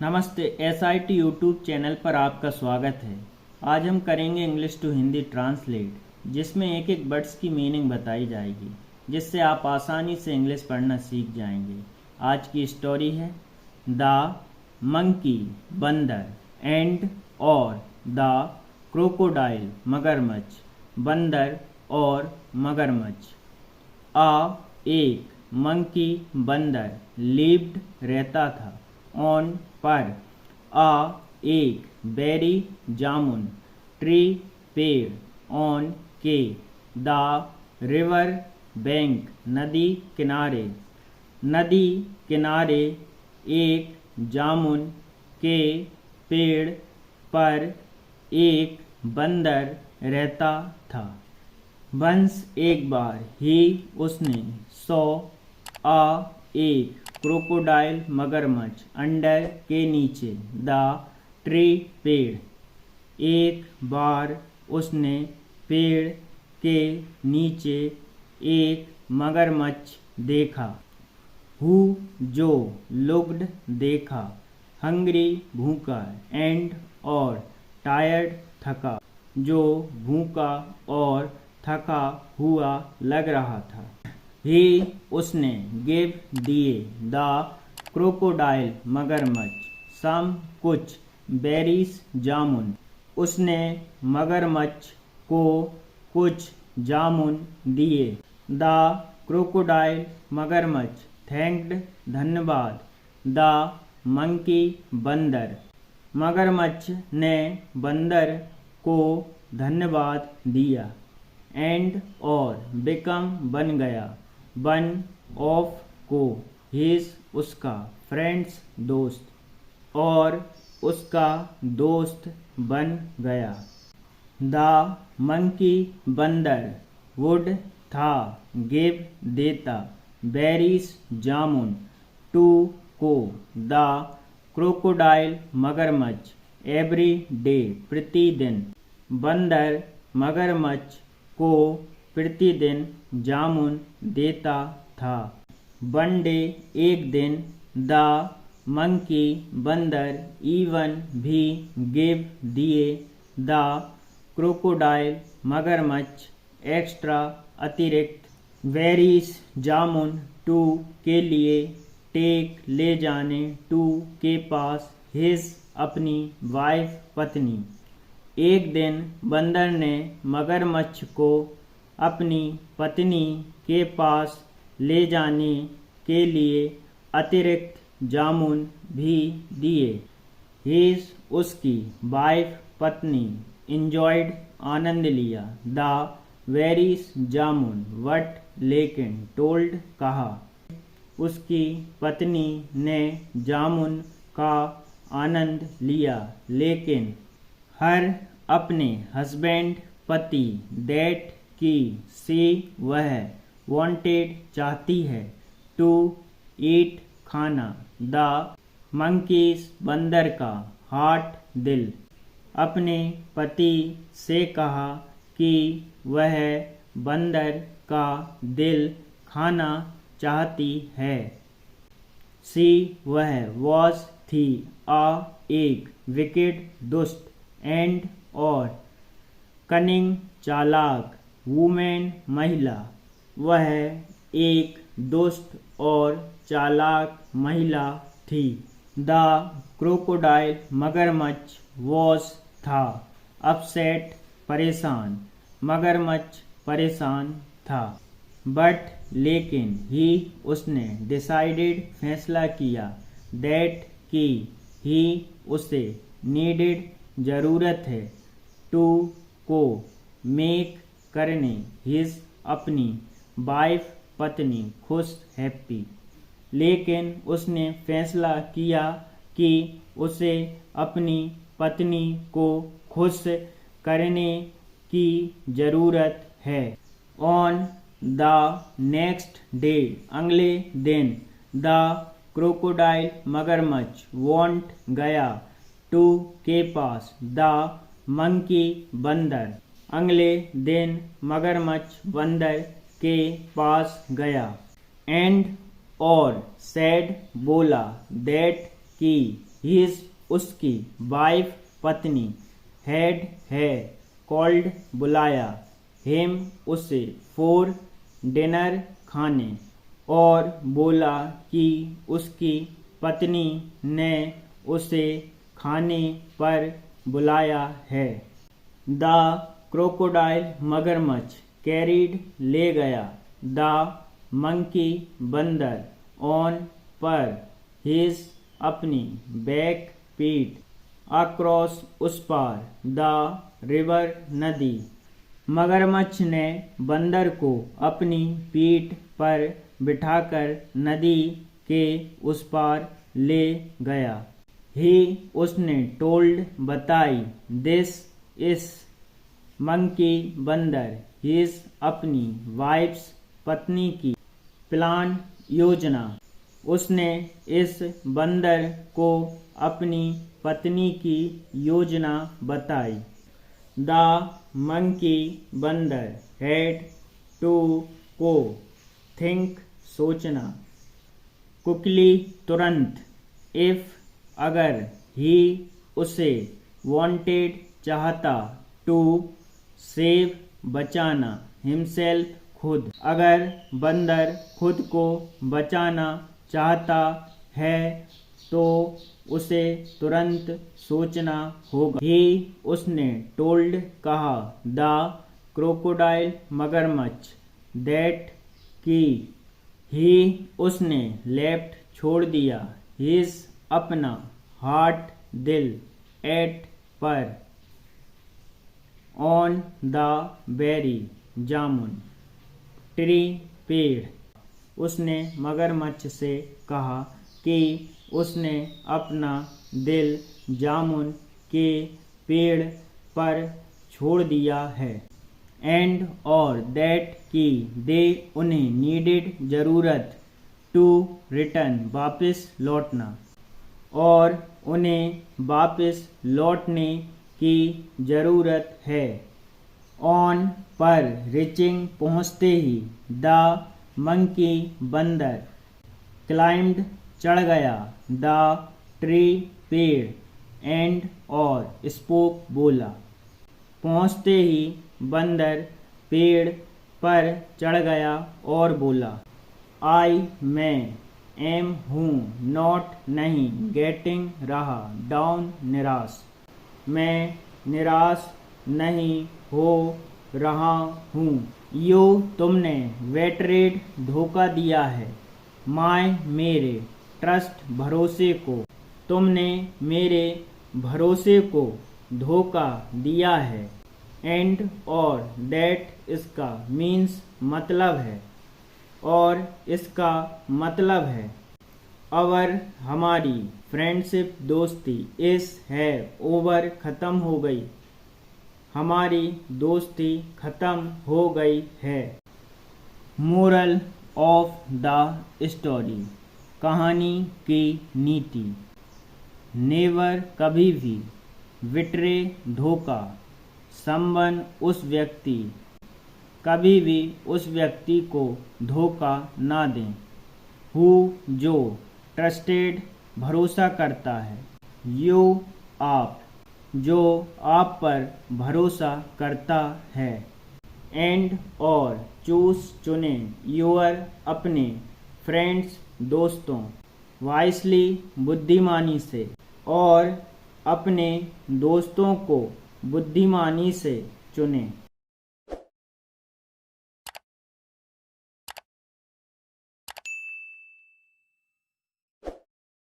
नमस्ते। SIT YouTube channel पर आपका स्वागत है। आज हम करेंगे इंग्लिश टू हिंदी ट्रांसलेट, जिसमें एक एक वर्ड्स की मीनिंग बताई जाएगी, जिससे आप आसानी से इंग्लिश पढ़ना सीख जाएंगे। आज की स्टोरी है द मंकी बंदर एंड और द क्रोकोडाइल मगरमच्छ, बंदर और मगरमच्छ। एक मंकी बंदर लिव्ड रहता था ऑन पर एक बेरी जामुन ट्री पेड़ ऑन के द रिवर बैंक नदी किनारे एक जामुन के पेड़ पर एक बंदर रहता था। वंस एक बार उसने सौ एक क्रोकोडाइल मगरमच्छ अंडर के नीचे द ट्री पेड़। एक बार उसने पेड़ के नीचे एक मगरमच्छ देखा। हु जो लुक्ड देखा, हंग्री भूखा, एंड और टायर्ड थका, जो भूखा और थका हुआ लग रहा था। उसने गिव दिए द क्रोकोडाइल मगरमच्छ सम कुछ बेरीज जामुन। उसने मगरमच्छ को कुछ जामुन दिए। द क्रोकोडाइल मगरमच्छ थैंक्ड धन्यवाद द मंकी बंदर। मगरमच्छ ने बंदर को धन्यवाद दिया। एंड और बिकम बन गया, वन ऑफ को हिज उसका, फ्रेंड्स दोस्त, और उसका दोस्त बन गया। द मंकी बंदर वुड था गिव देता बेरीज जामुन टू को द क्रोकोडाइल मगरमच्छ एवरी डे प्रतिदिन। बंदर मगरमच्छ को प्रतिदिन जामुन देता था। वन डे एक दिन द मंकी बंदर इवन भी गिव दिए द क्रोकोडाइल मगरमच्छ एक्स्ट्रा अतिरिक्त वेरीज जामुन टू के लिए, टेक ले जाने, टू के पास, हिज अपनी, वाइफ पत्नी। एक दिन बंदर ने मगरमच्छ को अपनी पत्नी के पास ले जाने के लिए अतिरिक्त जामुन भी दिए। हिज उसकी, वाइफ पत्नी, इंजॉयड आनंद लिया, द वेरीज जामुन, वट लेकिन, टोल्ड कहा। उसकी पत्नी ने जामुन का आनंद लिया, लेकिन हर अपने हस्बैंड पति, दैट की, सी वह, वांटेड चाहती है, टू ईट खाना, द मंकीज बंदर का, हार्ट दिल, अपने पति से कहा कि वह बंदर का दिल खाना चाहती है। सी वह, वॉज थी, एक विकेड दुष्ट, एंड और कनिंग चालाक, वुमेन महिला, वह एक दुष्ट और चालाक महिला थी। द क्रोकोडाइल मगरमच्छ वॉज था, अपसेट परेशान, मगरमच्छ परेशान था। बट लेकिन, उसने, डिसाइडेड फैसला किया, दैट की, उसे, नीडेड जरूरत है, टू को, मेक करने, हिज अपनी, वाइफ पत्नी, खुश, हैप्पी। लेकिन उसने फैसला किया कि उसे अपनी पत्नी को खुश करने की जरूरत है। ऑन द नेक्स्ट डे अगले दिन द क्रोकोडाइल मगरमच्छ वॉन्ट गया, टू के पास, द मंकी बंदर, अगले दिन मगरमच्छ बंदर के पास गया। एंड और, सैड बोला, दैट की, हिज उसकी, वाइफ पत्नी, हैड है, कॉल्ड बुलाया, हिम उसे, फॉर डिनर खाने, और बोला कि उसकी पत्नी ने उसे खाने पर बुलाया है। द क्रोकोडाइल मगरमच्छ, कैरीड ले गया, द मंकी बंदर, ऑन पर, हिज अपनी, बैक पीठ, अक्रॉस उस पार, द रिवर नदी। मगरमच्छ ने बंदर को अपनी पीठ पर बिठाकर नदी के उस पार ले गया। ही उसने, टोल्ड बताई, दिस इस, मंकी बंदर, हिज अपनी, वाइफ्स पत्नी की, प्लान योजना, उसने इस बंदर को अपनी पत्नी की योजना बताई। द मंकी बंदर हैड टू को, थिंक सोचना, कुकली तुरंत, इफ अगर, ही उसे, वांटेड चाहता, टू सेव बचाना, हिमसेल्फ खुद, अगर बंदर खुद को बचाना चाहता है तो उसे तुरंत सोचना होगा। ही उसने, टोल्ड कहा, द क्रोकोडाइल मगरमच्छ, दैट की, ही उसने, लेफ्ट छोड़ दिया, हिज अपना, हार्ट दिल, एट पर, ऑन द बेरी जामुन, ट्री पेड़। उसने मगरमच्छ से कहा कि उसने अपना दिल जामुन के पेड़ पर छोड़ दिया है। एंड और, दैट की, दे उन्हें, नीडेड जरूरत, टू रिटर्न वापस लौटना, और उन्हें वापस लौटने की जरूरत है। ऑन पर, रिचिंग पहुँचते ही, द मंकी बंदर, क्लाइम्ड चढ़ गया, द ट्री पेड़, एंड और, स्पोक बोला। पहुँचते ही बंदर पेड़ पर चढ़ गया और बोला, आई मैं, एम हूँ, नॉट नहीं, गेटिंग रहा, डाउन निराश, मैं निराश नहीं हो रहा हूँ। यू तुमने, वेटरेड धोखा दिया है, माय मेरे, ट्रस्ट भरोसे को, तुमने मेरे भरोसे को धोखा दिया है। एंड और, दैट इसका, मीन्स मतलब है, और इसका मतलब है, अवर हमारी, फ्रेंडशिप दोस्ती, इस है, ओवर खत्म हो गई, हमारी दोस्ती खत्म हो गई है। मोरल ऑफ द स्टोरी, कहानी की नीति, नेवर कभी भी, विट्रे धोखा, समवन उस व्यक्ति, कभी भी उस व्यक्ति को धोखा ना दें। हु जो, ट्रस्टेड भरोसा करता है, यू आप, जो आप पर भरोसा करता है। एंड और, चूज चुने, योर अपने, फ्रेंड्स दोस्तों, वाइसली बुद्धिमानी से, और अपने दोस्तों को बुद्धिमानी से चुने।